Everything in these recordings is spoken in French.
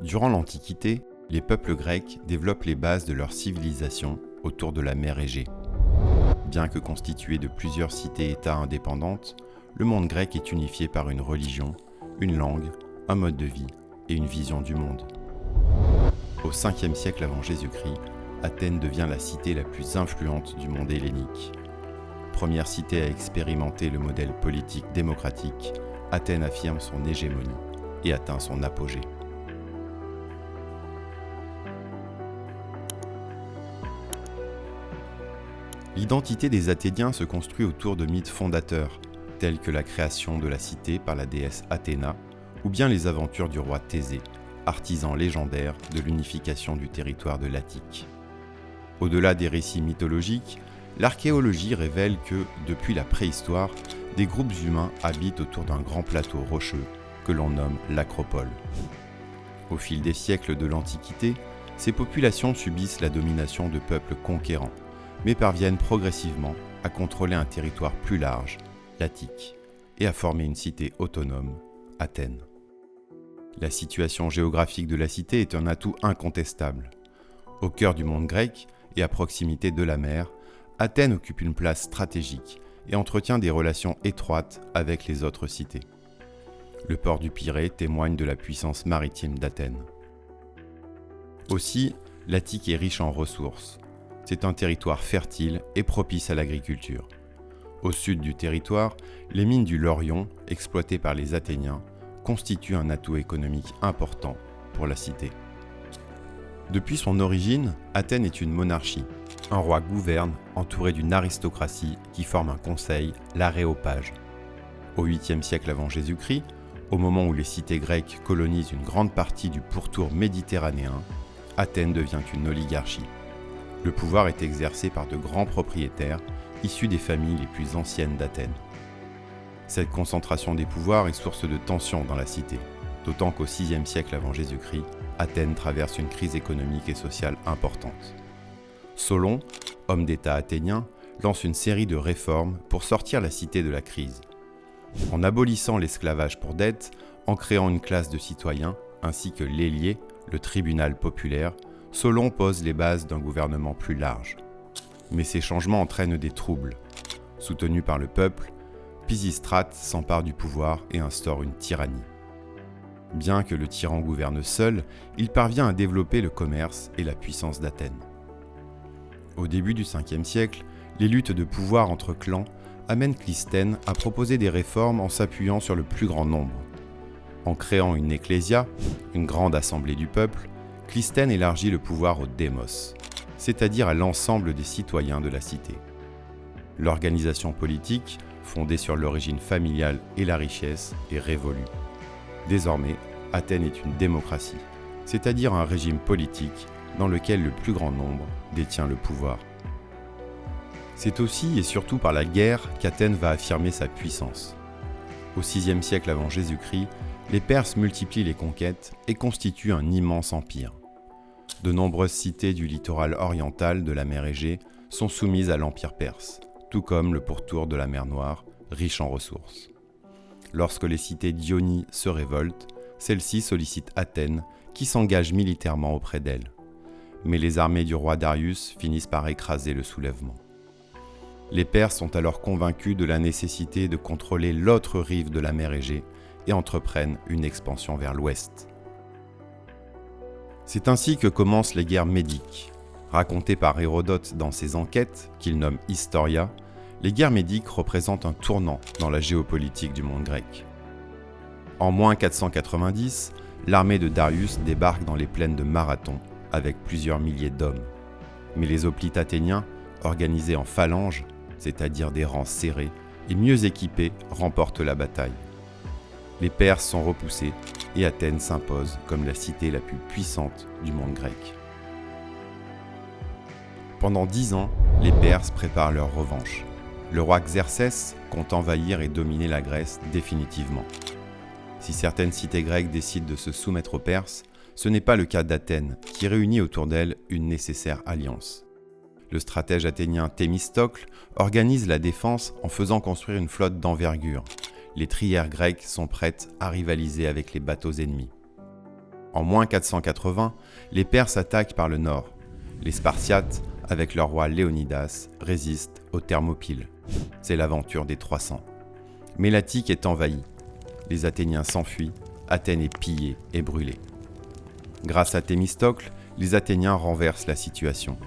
Durant l'Antiquité, les peuples grecs développent les bases de leur civilisation autour de la mer Égée. Bien que constitué de plusieurs cités-États indépendantes, le monde grec est unifié par une religion, une langue, un mode de vie et une vision du monde. Au 5e siècle avant Jésus-Christ, Athènes devient la cité la plus influente du monde hellénique. Première cité à expérimenter le modèle politique démocratique, Athènes affirme son hégémonie et atteint son apogée. L'identité des Athéniens se construit autour de mythes fondateurs, tels que la création de la cité par la déesse Athéna, ou bien les aventures du roi Thésée, artisan légendaire de l'unification du territoire de l'Attique. Au-delà des récits mythologiques, l'archéologie révèle que, depuis la préhistoire, des groupes humains habitent autour d'un grand plateau rocheux que l'on nomme l'Acropole. Au fil des siècles de l'Antiquité, ces populations subissent la domination de peuples conquérants, mais parviennent progressivement à contrôler un territoire plus large, l'Attique, et à former une cité autonome, Athènes. La situation géographique de la cité est un atout incontestable. Au cœur du monde grec et à proximité de la mer, Athènes occupe une place stratégique et entretient des relations étroites avec les autres cités. Le port du Pirée témoigne de la puissance maritime d'Athènes. Aussi, l'Attique est riche en ressources. C'est un territoire fertile et propice à l'agriculture. Au sud du territoire, les mines du Laurion, exploitées par les Athéniens, constituent un atout économique important pour la cité. Depuis son origine, Athènes est une monarchie. Un roi gouverne, entouré d'une aristocratie qui forme un conseil, l'aréopage. Au 8e siècle avant Jésus-Christ, au moment où les cités grecques colonisent une grande partie du pourtour méditerranéen, Athènes devient une oligarchie. Le pouvoir est exercé par de grands propriétaires, issus des familles les plus anciennes d'Athènes. Cette concentration des pouvoirs est source de tensions dans la cité, d'autant qu'au 6e siècle avant Jésus-Christ, Athènes traverse une crise économique et sociale importante. Solon, homme d'État athénien, lance une série de réformes pour sortir la cité de la crise. En abolissant l'esclavage pour dette, en créant une classe de citoyens, ainsi que l'ailier, le tribunal populaire, Solon pose les bases d'un gouvernement plus large. Mais ces changements entraînent des troubles. Soutenu par le peuple, Pisistrate s'empare du pouvoir et instaure une tyrannie. Bien que le tyran gouverne seul, il parvient à développer le commerce et la puissance d'Athènes. Au début du 5e siècle, les luttes de pouvoir entre clans amènent Clisthène à proposer des réformes en s'appuyant sur le plus grand nombre. En créant une ecclésia, une grande assemblée du peuple, Clisthène élargit le pouvoir au démos, c'est-à-dire à l'ensemble des citoyens de la cité. L'organisation politique, fondée sur l'origine familiale et la richesse, est révolue. Désormais, Athènes est une démocratie, c'est-à-dire un régime politique dans lequel le plus grand nombre détient le pouvoir. C'est aussi et surtout par la guerre qu'Athènes va affirmer sa puissance. Au 6e siècle avant Jésus-Christ, les Perses multiplient les conquêtes et constituent un immense empire. De nombreuses cités du littoral oriental de la mer Égée sont soumises à l'empire perse, tout comme le pourtour de la mer Noire, riche en ressources. Lorsque les cités d'Ionie se révoltent, celles-ci sollicitent Athènes, qui s'engage militairement auprès d'elles. Mais les armées du roi Darius finissent par écraser le soulèvement. Les Perses sont alors convaincus de la nécessité de contrôler l'autre rive de la mer Égée et entreprennent une expansion vers l'ouest. C'est ainsi que commencent les guerres médiques. Racontées par Hérodote dans ses enquêtes, qu'il nomme Historia, les guerres médiques représentent un tournant dans la géopolitique du monde grec. En moins 490, l'armée de Darius débarque dans les plaines de Marathon avec plusieurs milliers d'hommes. Mais les hoplites athéniens, organisés en phalanges, c'est-à-dire des rangs serrés et mieux équipés, remportent la bataille. Les Perses sont repoussés et Athènes s'impose comme la cité la plus puissante du monde grec. Pendant 10 ans, les Perses préparent leur revanche. Le roi Xerxès compte envahir et dominer la Grèce définitivement. Si certaines cités grecques décident de se soumettre aux Perses, ce n'est pas le cas d'Athènes, qui réunit autour d'elle une nécessaire alliance. Le stratège athénien Thémistocle organise la défense en faisant construire une flotte d'envergure. Les trières grecques sont prêtes à rivaliser avec les bateaux ennemis. En moins 480, les Perses attaquent par le nord. Les Spartiates, avec leur roi Léonidas, résistent aux Thermopyles. C'est l'aventure des 300. Mais l'Attique est envahie. Les Athéniens s'enfuient, Athènes est pillée et brûlée. Grâce à Thémistocle, les Athéniens renversent la situation.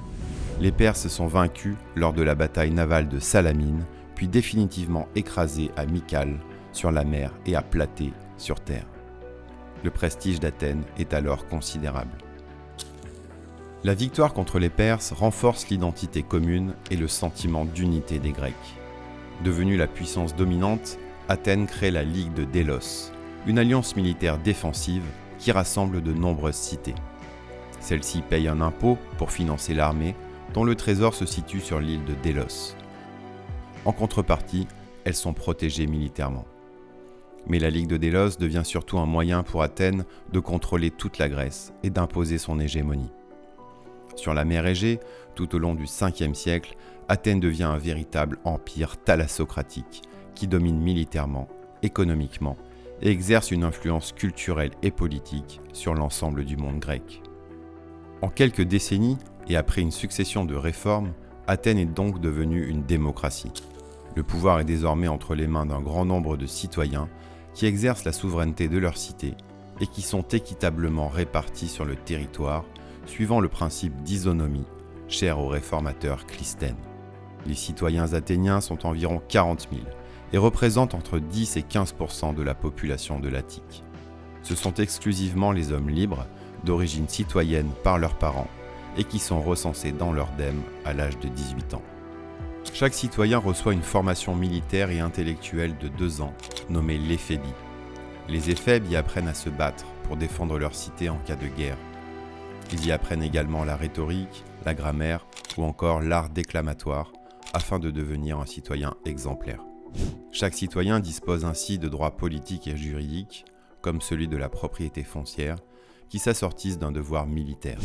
Les Perses sont vaincus lors de la bataille navale de Salamine, puis définitivement écrasés à Mycale, sur la mer, et à Platée, sur terre. Le prestige d'Athènes est alors considérable. La victoire contre les Perses renforce l'identité commune et le sentiment d'unité des Grecs. Devenue la puissance dominante, Athènes crée la Ligue de Délos, une alliance militaire défensive qui rassemble de nombreuses cités. Celle-ci paye un impôt pour financer l'armée, dont le trésor se situe sur l'île de Délos. En contrepartie, elles sont protégées militairement. Mais la Ligue de Délos devient surtout un moyen pour Athènes de contrôler toute la Grèce et d'imposer son hégémonie. Sur la mer Égée, tout au long du 5e siècle, Athènes devient un véritable empire thalassocratique qui domine militairement, économiquement et exerce une influence culturelle et politique sur l'ensemble du monde grec. En quelques décennies, et après une succession de réformes, Athènes est donc devenue une démocratie. Le pouvoir est désormais entre les mains d'un grand nombre de citoyens qui exercent la souveraineté de leur cité et qui sont équitablement répartis sur le territoire, suivant le principe d'isonomie, cher au réformateur Clisthène. Les citoyens athéniens sont environ 40 000 et représentent entre 10 et 15% de la population de l'Attique. Ce sont exclusivement les hommes libres, d'origine citoyenne par leurs parents, et qui sont recensés dans leur dème à l'âge de 18 ans. Chaque citoyen reçoit une formation militaire et intellectuelle de 2 ans, nommée l'éphébie. Les éphèbes y apprennent à se battre pour défendre leur cité en cas de guerre. Ils y apprennent également la rhétorique, la grammaire ou encore l'art déclamatoire, afin de devenir un citoyen exemplaire. Chaque citoyen dispose ainsi de droits politiques et juridiques, comme celui de la propriété foncière, qui s'assortissent d'un devoir militaire.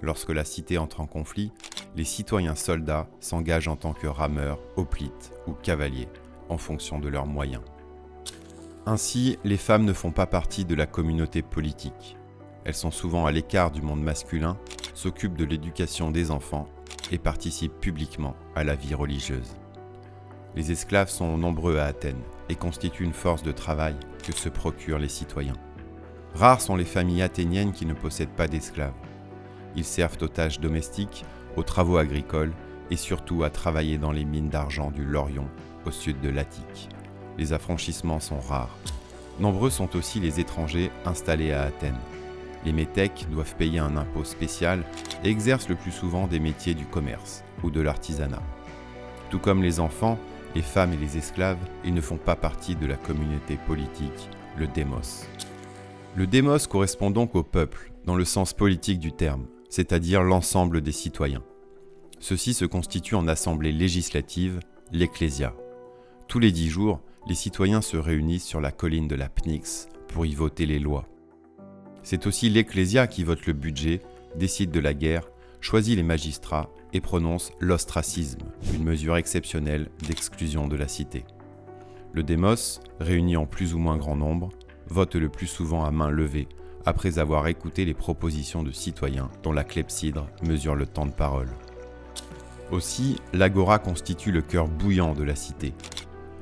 Lorsque la cité entre en conflit, les citoyens soldats s'engagent en tant que rameurs, hoplites ou cavaliers, en fonction de leurs moyens. Ainsi, les femmes ne font pas partie de la communauté politique. Elles sont souvent à l'écart du monde masculin, s'occupent de l'éducation des enfants et participent publiquement à la vie religieuse. Les esclaves sont nombreux à Athènes et constituent une force de travail que se procurent les citoyens. Rares sont les familles athéniennes qui ne possèdent pas d'esclaves. Ils servent aux tâches domestiques, aux travaux agricoles et surtout à travailler dans les mines d'argent du Laurion, au sud de l'Attique. Les affranchissements sont rares. Nombreux sont aussi les étrangers installés à Athènes. Les métèques doivent payer un impôt spécial et exercent le plus souvent des métiers du commerce ou de l'artisanat. Tout comme les enfants, les femmes et les esclaves, ils ne font pas partie de la communauté politique, le démos. Le démos correspond donc au peuple, dans le sens politique du terme, c'est-à-dire l'ensemble des citoyens. Ceux-ci se constituent en assemblée législative, l'ecclésia. Tous les 10 jours, les citoyens se réunissent sur la colline de la Pnyx pour y voter les lois. C'est aussi l'ecclésia qui vote le budget, décide de la guerre, choisit les magistrats et prononce l'ostracisme, une mesure exceptionnelle d'exclusion de la cité. Le démos, réuni en plus ou moins grand nombre, vote le plus souvent à main levée, après avoir écouté les propositions de citoyens dont la clepsydre mesure le temps de parole. Aussi, l'agora constitue le cœur bouillant de la cité.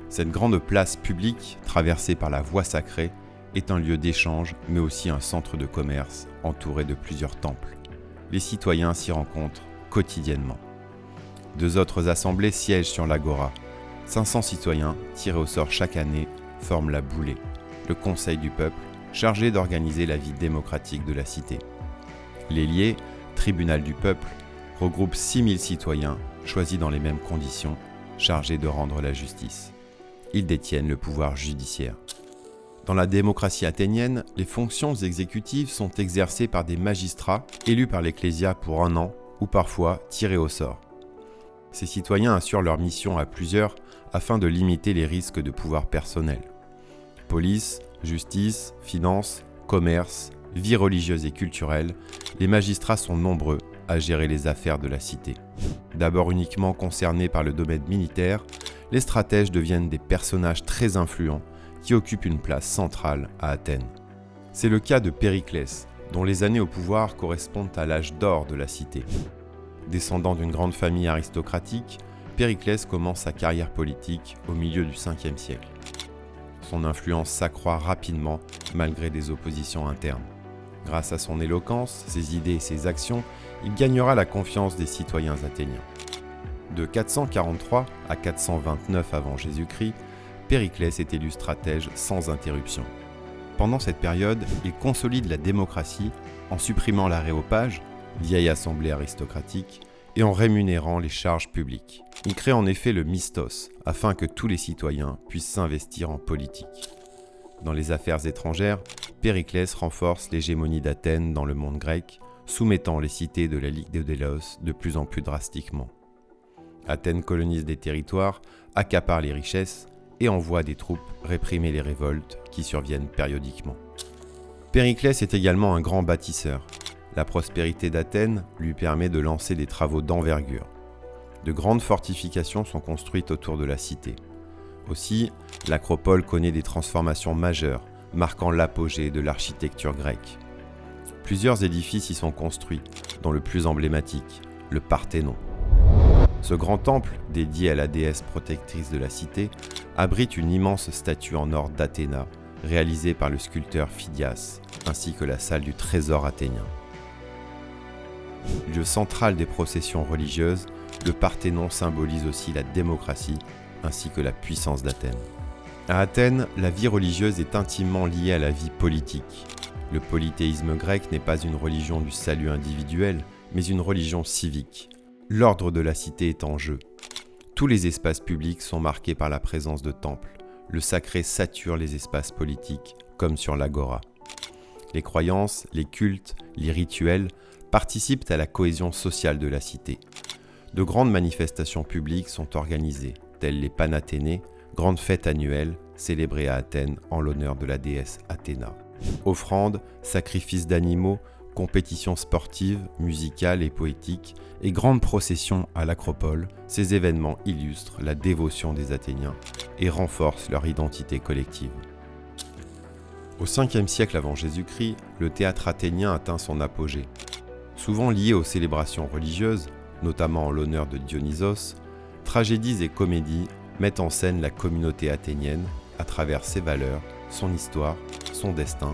Cette grande place publique, traversée par la voie sacrée, est un lieu d'échange, mais aussi un centre de commerce entouré de plusieurs temples. Les citoyens s'y rencontrent quotidiennement. 2 autres assemblées siègent sur l'agora. 500 citoyens, tirés au sort chaque année, forment la Boulée, le conseil du peuple, chargé d'organiser la vie démocratique de la cité. L'Héliée, tribunal du peuple, regroupe 6000 citoyens, choisis dans les mêmes conditions, chargés de rendre la justice. Ils détiennent le pouvoir judiciaire. Dans la démocratie athénienne, les fonctions exécutives sont exercées par des magistrats élus par l'ecclésia pour 1 an ou parfois tirés au sort. Ces citoyens assurent leur mission à plusieurs afin de limiter les risques de pouvoir personnel. Police, justice, finances, commerce, vie religieuse et culturelle, les magistrats sont nombreux à gérer les affaires de la cité. D'abord uniquement concernés par le domaine militaire, les stratèges deviennent des personnages très influents qui occupent une place centrale à Athènes. C'est le cas de Périclès, dont les années au pouvoir correspondent à l'âge d'or de la cité. Descendant d'une grande famille aristocratique, Périclès commence sa carrière politique au milieu du 5e siècle. Son influence s'accroît rapidement malgré des oppositions internes. Grâce à son éloquence, ses idées et ses actions, il gagnera la confiance des citoyens athéniens. De 443 à 429 avant Jésus-Christ, Périclès est élu stratège sans interruption. Pendant cette période, il consolide la démocratie en supprimant l'aréopage, vieille assemblée aristocratique, et en rémunérant les charges publiques. Il crée en effet le mistos, afin que tous les citoyens puissent s'investir en politique. Dans les affaires étrangères, Périclès renforce l'hégémonie d'Athènes dans le monde grec, soumettant les cités de la Ligue de Délos de plus en plus drastiquement. Athènes colonise des territoires, accapare les richesses et envoie des troupes réprimer les révoltes qui surviennent périodiquement. Périclès est également un grand bâtisseur. La prospérité d'Athènes lui permet de lancer des travaux d'envergure. De grandes fortifications sont construites autour de la cité. Aussi, l'acropole connaît des transformations majeures, marquant l'apogée de l'architecture grecque. Plusieurs édifices y sont construits, dont le plus emblématique, le Parthénon. Ce grand temple, dédié à la déesse protectrice de la cité, abrite une immense statue en or d'Athéna, réalisée par le sculpteur Phidias, ainsi que la salle du trésor athénien. Lieu central des processions religieuses, le Parthénon symbolise aussi la démocratie ainsi que la puissance d'Athènes. À Athènes, la vie religieuse est intimement liée à la vie politique. Le polythéisme grec n'est pas une religion du salut individuel, mais une religion civique. L'ordre de la cité est en jeu. Tous les espaces publics sont marqués par la présence de temples. Le sacré sature les espaces politiques, comme sur l'agora. Les croyances, les cultes, les rituels participent à la cohésion sociale de la cité. De grandes manifestations publiques sont organisées, telles les Panathénées, grandes fêtes annuelles célébrées à Athènes en l'honneur de la déesse Athéna. Offrandes, sacrifices d'animaux, compétitions sportives, musicales et poétiques, et grandes processions à l'acropole, ces événements illustrent la dévotion des Athéniens et renforcent leur identité collective. Au 5e siècle avant Jésus-Christ, le théâtre athénien atteint son apogée. Souvent lié aux célébrations religieuses, notamment en l'honneur de Dionysos, tragédies et comédies mettent en scène la communauté athénienne à travers ses valeurs, son histoire, son destin,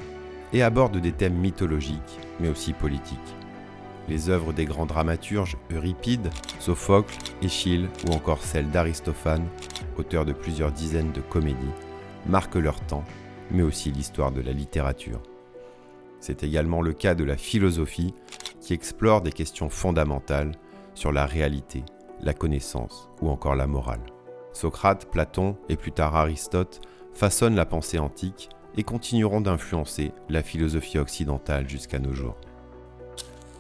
et abordent des thèmes mythologiques, mais aussi politiques. Les œuvres des grands dramaturges Euripide, Sophocle, Échille ou encore celles d'Aristophane, auteur de plusieurs dizaines de comédies, marquent leur temps, mais aussi l'histoire de la littérature. C'est également le cas de la philosophie, qui explore des questions fondamentales sur la réalité, la connaissance ou encore la morale. Socrate, Platon et plus tard Aristote façonnent la pensée antique et continueront d'influencer la philosophie occidentale jusqu'à nos jours.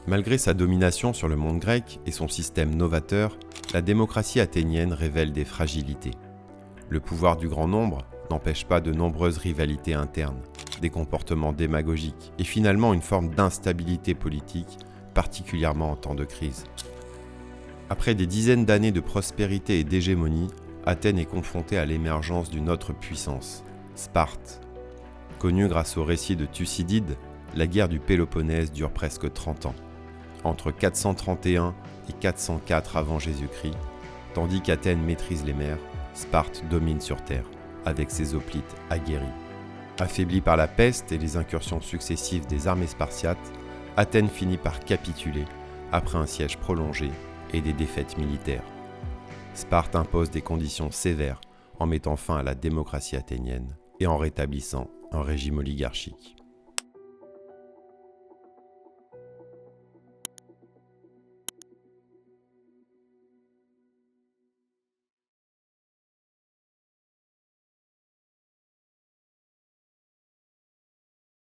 Malgré sa domination sur le monde grec et son système novateur, la démocratie athénienne révèle des fragilités. Le pouvoir du grand nombre n'empêche pas de nombreuses rivalités internes, des comportements démagogiques et finalement une forme d'instabilité politique, particulièrement en temps de crise. Après des dizaines d'années de prospérité et d'hégémonie, Athènes est confrontée à l'émergence d'une autre puissance, Sparte. Connue grâce au récit de Thucydide, la guerre du Péloponnèse dure presque 30 ans, entre 431 et 404 avant Jésus-Christ, tandis qu'Athènes maîtrise les mers, Sparte domine sur terre, avec ses hoplites aguerris. Affaiblie par la peste et les incursions successives des armées spartiates, Athènes finit par capituler après un siège prolongé et des défaites militaires. Sparte impose des conditions sévères en mettant fin à la démocratie athénienne et en rétablissant un régime oligarchique.